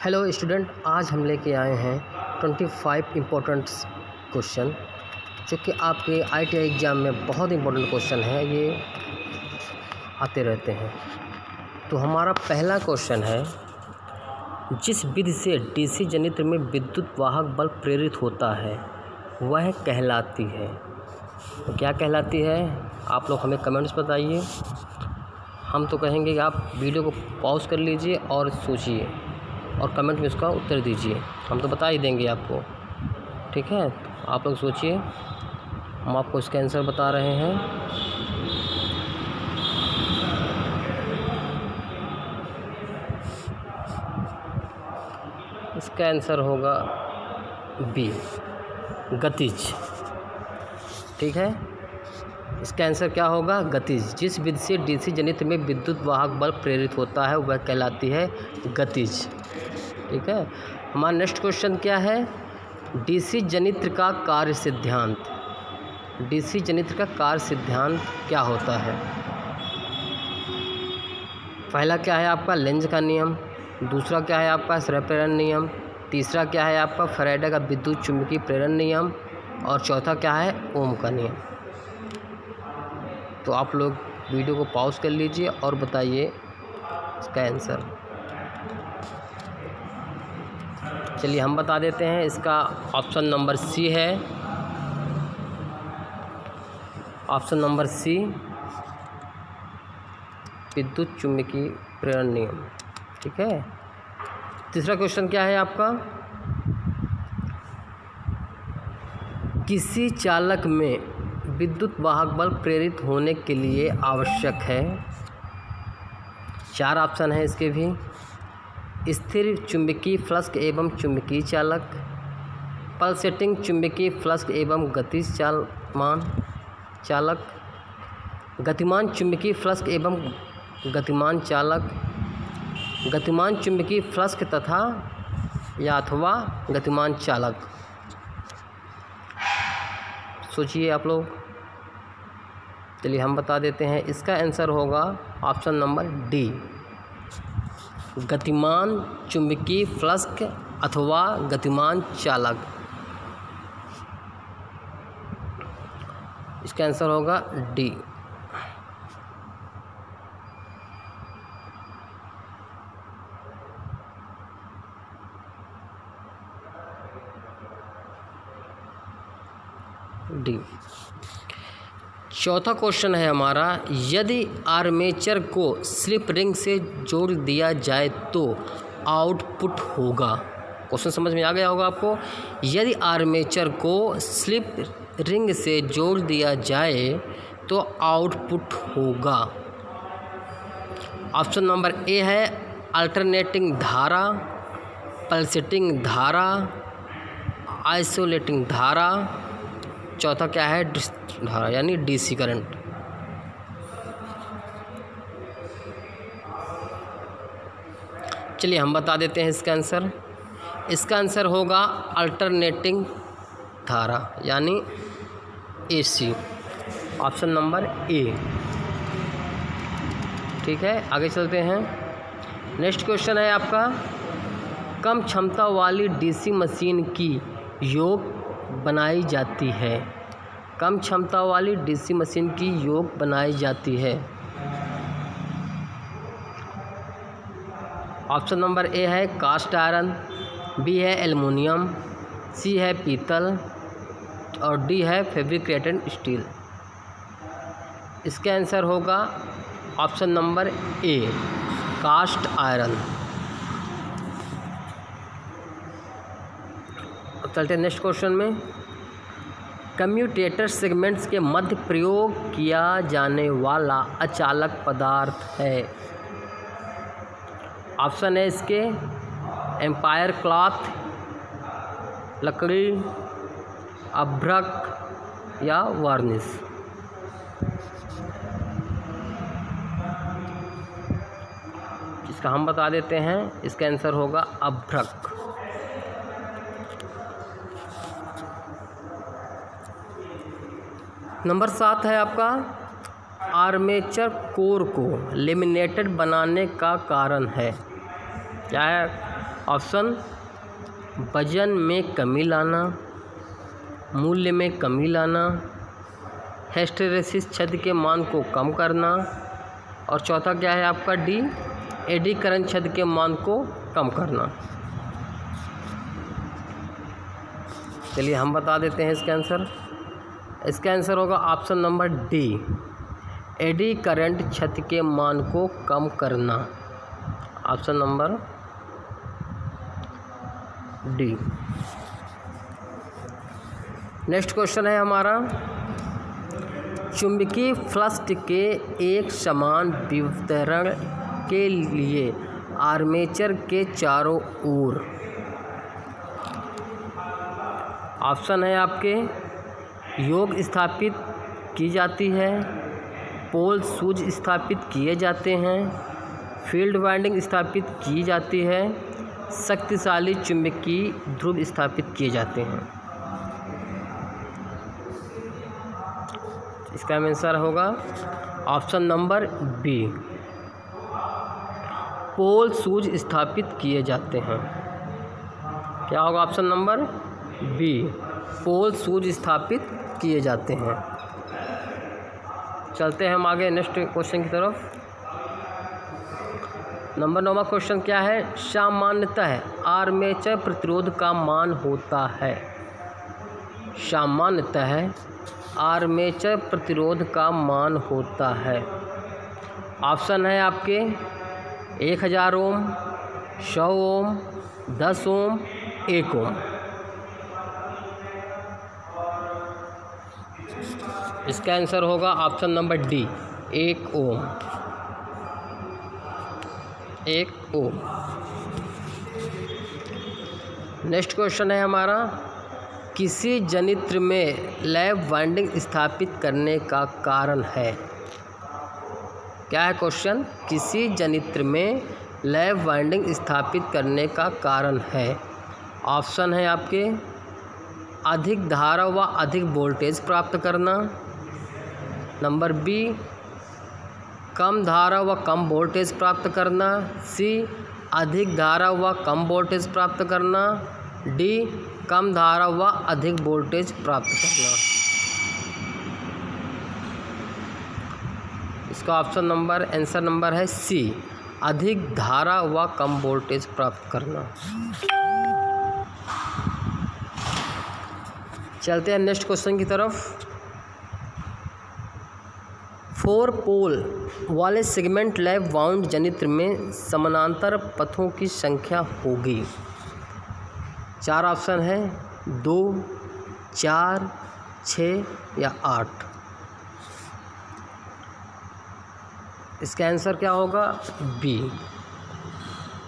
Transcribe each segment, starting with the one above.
Hello student, आज हम लेके आए हैं 25 इम्पोर्टेंट्स क्वेश्चन जो कि आपके आईटीआई एग्ज़ाम में बहुत इंपॉर्टेंट क्वेश्चन है। ये आते रहते हैं। तो हमारा पहला क्वेश्चन है, जिस विधि से डीसी जनित्र में विद्युत वाहक बल प्रेरित होता है वह कहलाती है। तो क्या कहलाती है, आप लोग हमें कमेंट्स बताइए। हम तो कहेंगे कि आप वीडियो को पॉज कर लीजिए और सोचिए और कमेंट में उसका उत्तर दीजिए। हम तो बता ही देंगे आपको, ठीक है। तो आप लोग सोचिए, हम आपको इसका आंसर बता रहे हैं। इसका आंसर होगा बी, गतिज। ठीक है, इसका आंसर क्या होगा, गतिज। जिस विधि से डीसी जनित्र में विद्युत वाहक बल प्रेरित होता है वह कहलाती है गतिज। ठीक है, हमारा नेक्स्ट क्वेश्चन क्या है, डीसी जनित्र का कार्य सिद्धांत। डीसी जनित्र का कार्य सिद्धांत क्या होता है। पहला क्या है आपका लेंज का नियम, दूसरा क्या है आपका प्रेरण नियम, तीसरा क्या है आपका फैराडे का विद्युत चुंबकीय प्रेरण नियम और चौथा क्या है ओम का नियम। तो आप लोग वीडियो को पॉज कर लीजिए और बताइए इसका आंसर। चलिए हम बता देते हैं, इसका ऑप्शन नंबर सी है। ऑप्शन नंबर सी, विद्युत चुंबकीय प्रेरण नियम। ठीक है, तीसरा क्वेश्चन क्या है आपका, किसी चालक में विद्युत वाहक बल प्रेरित होने के लिए आवश्यक है। 4 ऑप्शन है इसके भी, स्थिर चुंबकीय फ्लक्स एवं चुंबकीय चालक, पल्सेटिंग चुंबकीय फ्लक्स एवं गतिमान चालक, गतिमान चुंबकीय फ्लक्स एवं गतिमान चालक, गतिमान चुंबकीय फ्लक्स तथा या अथवा गतिमान चालक। सोचिए आप लोग। चलिए हम बता देते हैं, इसका आंसर होगा ऑप्शन नंबर डी, गतिमान चुंबकीय फ्लक्स अथवा गतिमान चालक। इसका आंसर होगा डी। डी। चौथा क्वेश्चन है हमारा, यदि आर्मेचर को स्लिप रिंग से जोड़ दिया जाए तो आउटपुट होगा। क्वेश्चन समझ में आ गया होगा आपको। यदि आर्मेचर को स्लिप रिंग से जोड़ दिया जाए तो आउटपुट होगा। ऑप्शन नंबर ए है अल्टरनेटिंग धारा, पल्सेटिंग धारा, आइसोलेटिंग धारा, चौथा क्या है धारा यानी डीसी करंट। चलिए हम बता देते हैं इसका आंसर। इसका आंसर होगा अल्टरनेटिंग धारा यानी एसी, ऑप्शन नंबर ए। ठीक है, आगे चलते हैं। नेक्स्ट क्वेश्चन है आपका, कम क्षमता वाली डीसी मशीन की योग बनाई जाती है। कम क्षमता वाली डीसी मशीन की योग बनाई जाती है। ऑप्शन नंबर ए है कास्ट आयरन, बी है एल्युमिनियम, सी है पीतल और डी है फैब्रिकेटेड स्टील। इसका आंसर होगा option number A, cast iron. अब चलते हैं नेक्स्ट क्वेश्चन में, कम्यूटेटर सेगमेंट्स के मध्य प्रयोग किया जाने वाला अचालक पदार्थ है। ऑप्शन है इसके एम्पायर क्लॉथ, लकड़ी, अभ्रक या वार्निश। इसका हम बता देते हैं, इसका आंसर होगा अभ्रक। नंबर 7 है आपका, आर्मेचर कोर को लेमिनेटेड बनाने का कारण है। क्या है ऑप्शन वजन में कमी लाना, मूल्य में कमी लाना, हिस्टैरिसीस छद्म के मान को कम करना, और चौथा क्या है आपका डी, एडीकरण छद्म के मान को कम करना। चलिए हम बता देते हैं इसका आंसर। इसका आंसर होगा option number D, eddy current छद्म के मान को कम करना। Option number D. Next question है हमारा, चुंबकीय फ्लक्स के एक समान वितरण के लिए आर्मेचर के चारों ओर, ऑप्शन है आपके योग स्थापित की जाती है, पोल सूज स्थापित किए जाते हैं, फील्ड वाइंडिंग स्थापित की जाती है, शक्तिशाली चुंबकीय ध्रुव स्थापित किए जाते हैं। इसका आंसर होगा ऑप्शन नंबर बी, पोल सूज स्थापित किए जाते हैं। क्या होगा ऑप्शन नंबर बी, पोल सूज स्थापित किए जाते हैं। चलते हैं हम आगे नेक्स्ट क्वेश्चन की तरफ। नंबर 9वां क्वेश्चन क्या है, सामान्यतः आर्मेचर प्रतिरोध का मान होता है, सामान्यतः आर्मेचर प्रतिरोध का मान होता है। ऑप्शन है आपके 1000 ओम, 100 ओम, 10 ओम, 1 ओम। इसका आंसर होगा ऑप्शन नंबर डी, 1 ओम, 1 ओम। नेक्स्ट क्वेश्चन है हमारा, किसी जनित्र में लैप वाइंडिंग स्थापित करने का कारण है। क्या है क्वेश्चन, किसी जनित्र में लैप वाइंडिंग स्थापित करने का कारण है। ऑप्शन है आपके अधिक धारा व अधिक वोल्टेज प्राप्त करना, नंबर बी कम धारा व कम वोल्टेज प्राप्त करना, सी अधिक धारा व कम वोल्टेज प्राप्त करना, डी कम धारा व अधिक वोल्टेज प्राप्त करना। इसका ऑप्शन नंबर आंसर नंबर है सी, अधिक धारा व कम वोल्टेज प्राप्त करना। चलते हैं नेक्स्ट क्वेश्चन की तरफ। 4 पोल वाले सेगमेंट लैप वाउंड जनित्र में समानांतर पथों की संख्या होगी। 4 ऑप्शन है, 2, 4, 6 या 8। इसका आंसर क्या होगा, बी,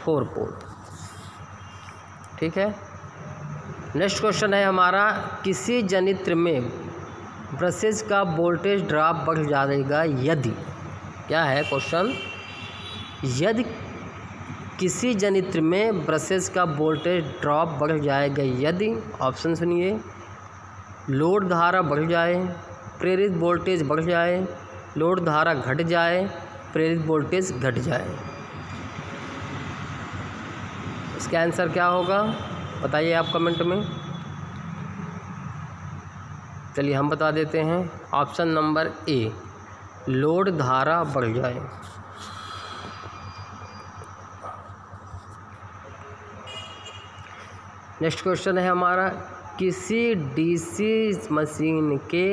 4 पोल। ठीक है। नेक्स्ट क्वेश्चन है हमारा, किसी जनित्र में ब्रशेज का वोल्टेज ड्रॉप बढ़ जाएगा यदि, क्या है क्वेश्चन, यदि किसी जनित्र में ब्रशेज का वोल्टेज ड्रॉप बढ़ जाएगा यदि, ऑप्शन सुनिए, लोड धारा बढ़ जाए, प्रेरित वोल्टेज बढ़ जाए, लोड धारा घट जाए, प्रेरित वोल्टेज घट जाए। इसका आंसर क्या होगा बताइए आप कमेंट में। चलिए हम बता देते हैं, ऑप्शन नंबर ए, लोड धारा बढ़ जाए। नेक्स्ट क्वेश्चन है हमारा, किसी डीसी मशीन के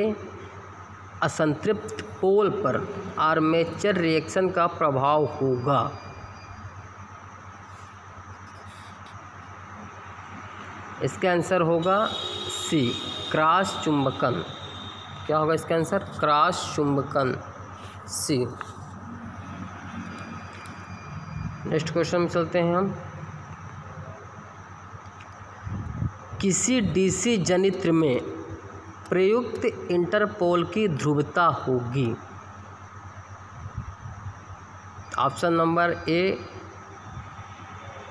असंतृप्त पोल पर आर्मेचर रिएक्शन का प्रभाव होगा। इसका आंसर होगा सी, क्रॉस चुंबकन। क्या होगा इसका आंसर, क्रॉस चुंबकन, सी। नेक्स्ट क्वेश्चन में चलते हैं हम। किसी डीसी जनित्र में प्रयुक्त इंटरपोल की ध्रुवता होगी। ऑप्शन नंबर ए,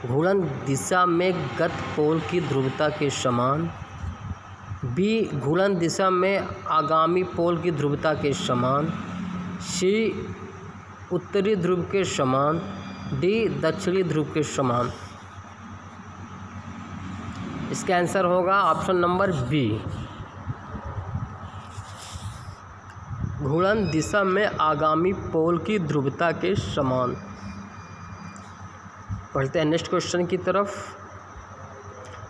घूर्णन दिशा में गत पोल की ध्रुवता के समान, बी घूर्णन दिशा में आगामी पोल की ध्रुवता के समान, सी उत्तरी ध्रुव के समान, डी दक्षिणी ध्रुव के समान। इसका आंसर होगा ऑप्शन नंबर बी। घूर्णन दिशा में आगामी पोल की ध्रुवता के समान। बढ़ते हैं नेक्स्ट क्वेश्चन की तरफ।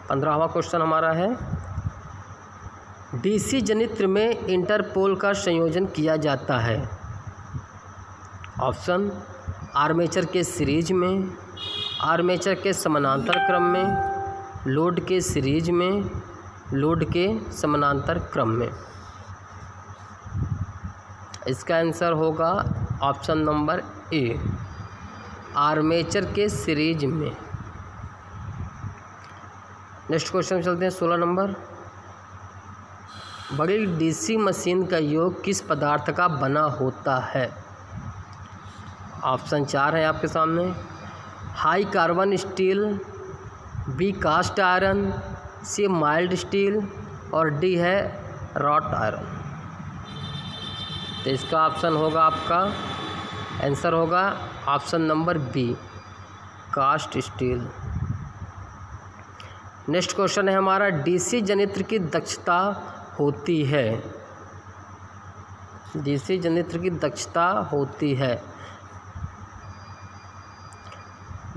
15वां क्वेश्चन हमारा है, डीसी जनित्र में इंटरपोल का संयोजन किया जाता है। ऑप्शन, आर्मेचर के सीरीज में, आर्मेचर के समानांतर क्रम में, लोड के सीरीज में, लोड के समानांतर क्रम में। इसका आंसर होगा ऑप्शन नंबर ए, आर्मेचर के सीरीज में। नेक्स्ट क्वेश्चन चलते हैं 16 नंबर। बड़ी डीसी मशीन का योग किस पदार्थ का बना होता है? ऑप्शन 4 है आपके सामने। High carbon steel, B cast iron, C mild steel और डी है रॉट आयरन। तो इसका ऑप्शन होगा, आपका आंसर होगा option number B, cast steel. Next question है हमारा, डीसी जनित्र की दक्षता होती है। डीसी जनित्र की दक्षता होती है।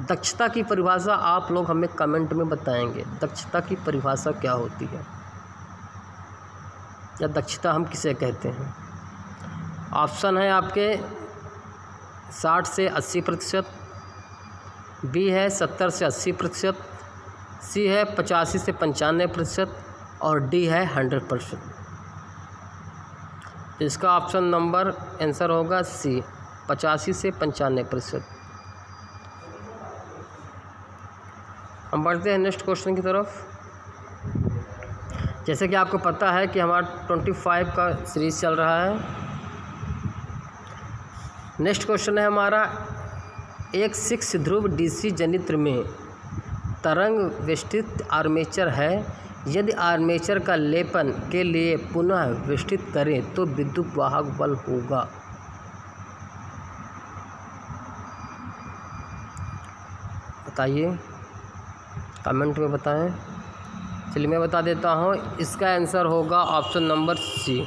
दक्षता की परिभाषा आप लोग हमें कमेंट में बताएंगे, दक्षता की परिभाषा क्या होती है, या दक्षता हम किसे कहते हैं। ऑप्शन है आपके 60 से 80%, बी है 70 से 80%, सी है 85 से 95% और डी है 100%। इसका ऑप्शन नंबर आंसर होगा सी, 85 से 95%। हम बढ़ते हैं नेक्स्ट क्वेश्चन की तरफ। जैसे कि आपको पता है कि हमारा 25 का सीरीज चल रहा है। नेक्स्ट क्वेश्चन है हमारा, एक 6 ध्रुव डीसी जनित्र में तरंग विस्तृत आर्मेचर है। यदि आर्मेचर का लेपन के लिए पुनः विस्तृत करें तो विद्युत वाहक बल होगा। बताइए, कमेंट में बताएं। चलिए मैं बता देता हूँ, इसका आंसर होगा ऑप्शन नंबर सी,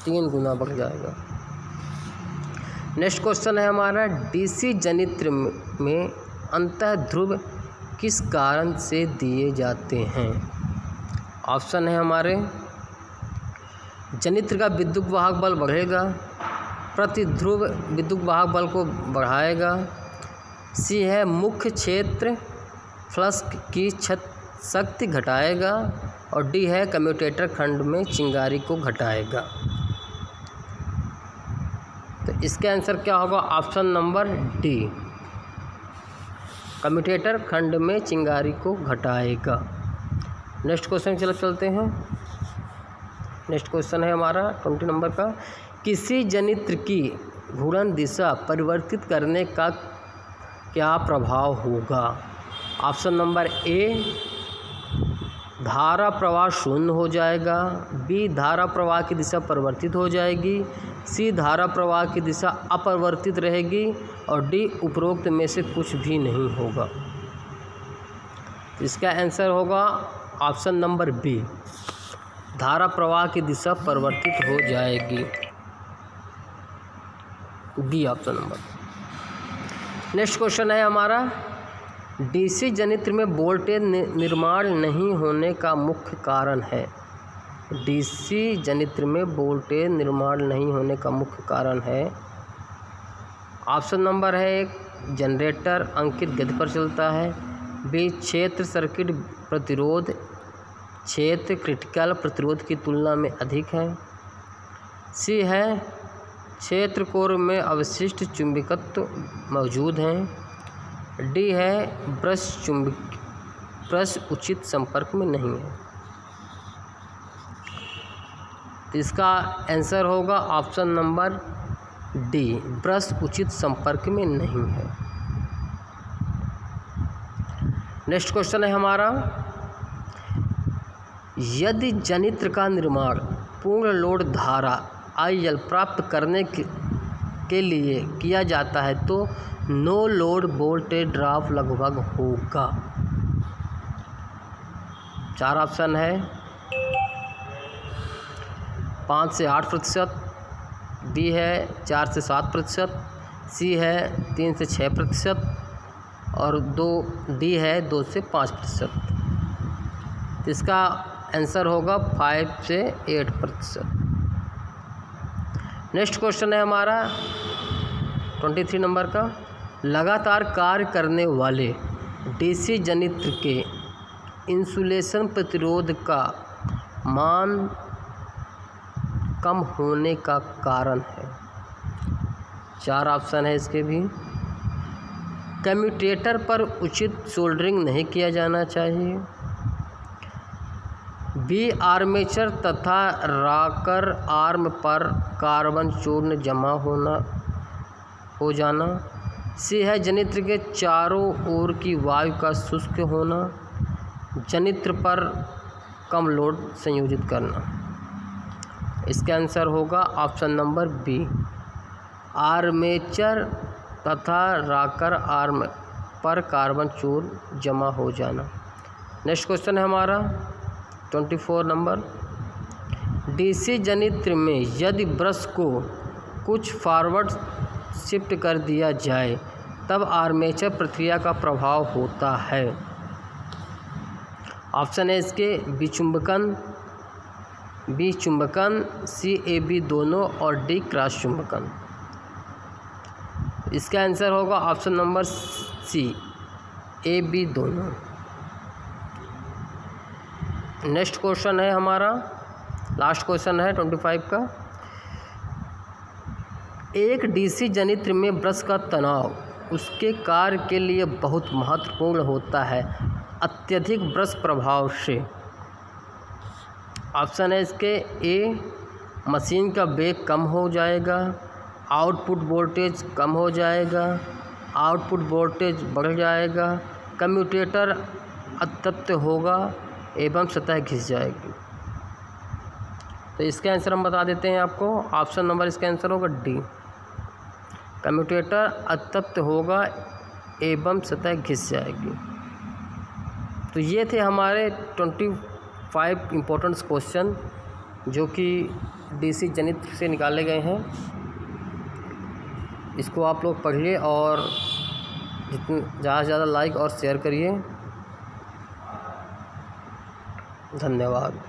3 गुना बढ़ जाएगा। नेक्स्ट क्वेश्चन है हमारा, डीसी जनित्र में अंतः ध्रुव किस कारण से दिए जाते हैं। ऑप्शन है हमारे, जनित्र का विद्युत वाहक बल बढ़ेगा, प्रति ध्रुव विद्युत वाहक बल को बढ़ाएगा, सी है मुख्य क्षेत्र फ्लक्स की शक्ति घटाएगा और डी है कम्यूटेटर खंड में चिंगारी को घटाएगा। तो इसका आंसर क्या होगा? ऑप्शन नंबर डी, कम्यूटेटर खंड में चिंगारी को घटाएगा। नेक्स्ट क्वेश्चन चलते हैं। नेक्स्ट क्वेश्चन है हमारा 20 नंबर का, किसी जनित्र की घूर्णन दिशा परिवर्तित करने का क्या प्रभाव होगा। ऑप्शन नंबर ए, धारा प्रवाह शून्य हो जाएगा, बी धारा प्रवाह की दिशा परिवर्तित हो जाएगी, सी धारा प्रवाह की दिशा अपरिवर्तित रहेगी और डी उपरोक्त में से कुछ भी नहीं होगा। इसका आंसर होगा ऑप्शन नंबर बी, धारा प्रवाह की दिशा परिवर्तित हो जाएगी, B option number. Next question है हमारा, डीसी जनित्र में वोल्टेज निर्माण नहीं होने का मुख्य कारण है। डीसी जनित्र में वोल्टेज निर्माण नहीं होने का मुख्य कारण है। ऑप्शन नंबर है एक, जनरेटर अंकित गति पर चलता है, बी क्षेत्र सर्किट प्रतिरोध क्षेत्र क्रिटिकल प्रतिरोध की तुलना में अधिक है, सी है क्षेत्र कोर में अवशिष्ट चुंबकत्व मौजूद हैं, डी है ब्रश उचित संपर्क में नहीं है। तो इसका आंसर होगा ऑप्शन नंबर डी, ब्रश उचित संपर्क में नहीं है। नेक्स्ट क्वेश्चन है हमारा, यदि जनित्र का निर्माण पूर्ण लोड धारा IL प्राप्त करने के लिए किया जाता है तो नो लोड वोल्टेज ड्रॉप लगभग होगा। 4 ऑप्शन है 5 से 8%, डी है 4 से 7%, सी है 3 से 6% और डी है 2 से 5%। तो इसका आंसर होगा 5 से 8%। नेक्स्ट क्वेश्चन है हमारा 23 नंबर का। लगातार कार्य करने वाले डीसी जनित्र के इंसुलेशन प्रतिरोध का मान कम होने का कारण है। 4 ऑप्शन है इसके भी। कम्यूटेटर पर उचित सोल्डरिंग नहीं किया जाना चाहिए, बी आर्मेचर तथा रॉकर आर्म पर कार्बन चूर्ण जमा हो जाना, सी है जनित्र के चारों ओर की वायु का शुष्क होना, जनित्र पर कम लोड संयोजित करना। इसका आंसर होगा ऑप्शन नंबर बी, आर्मेचर तथा रॉकर आर्म पर कार्बन चूर्ण जमा हो जाना। नेक्स्ट क्वेश्चन है हमारा 24 नंबर। डीसी जनित्र में यदि ब्रश को कुछ फॉरवर्ड शिफ्ट कर दिया जाए तब आर्मेचर प्रक्रिया का प्रभाव होता है। ऑप्शन है इसके बी चुंबकन, सी ए बी दोनों और डी क्रॉस चुंबकन। इसका आंसर होगा option number C, A B दोनों। नेक्स्ट क्वेश्चन है हमारा, लास्ट क्वेश्चन है 25 का। एक डीसी जनित्र में ब्रश का तनाव उसके कार्य के लिए बहुत महत्वपूर्ण होता है अत्यधिक ब्रश प्रभाव से। ऑप्शन है इसके ए, मशीन का वेग कम हो जाएगा, आउटपुट वोल्टेज कम हो जाएगा, आउटपुट वोल्टेज बढ़ जाएगा, कम्यूटेटर अतप्त होगा एवं सतह घिस जाएगी। तो इसका आंसर हम बता देते हैं आपको। ऑप्शन नंबर इसका आंसर होगा डी, कम्यूटेटर अतप्त होगा एवं सतह घिस जाएगी। तो ये थे हमारे 25 इम्पोर्टेंट क्वेश्चन जो कि डीसी जनित्र से निकाले गए हैं। इसको आप लोग पढ़िए और ज़्यादा से ज़्यादा लाइक और शेयर करिए। धन्यवाद।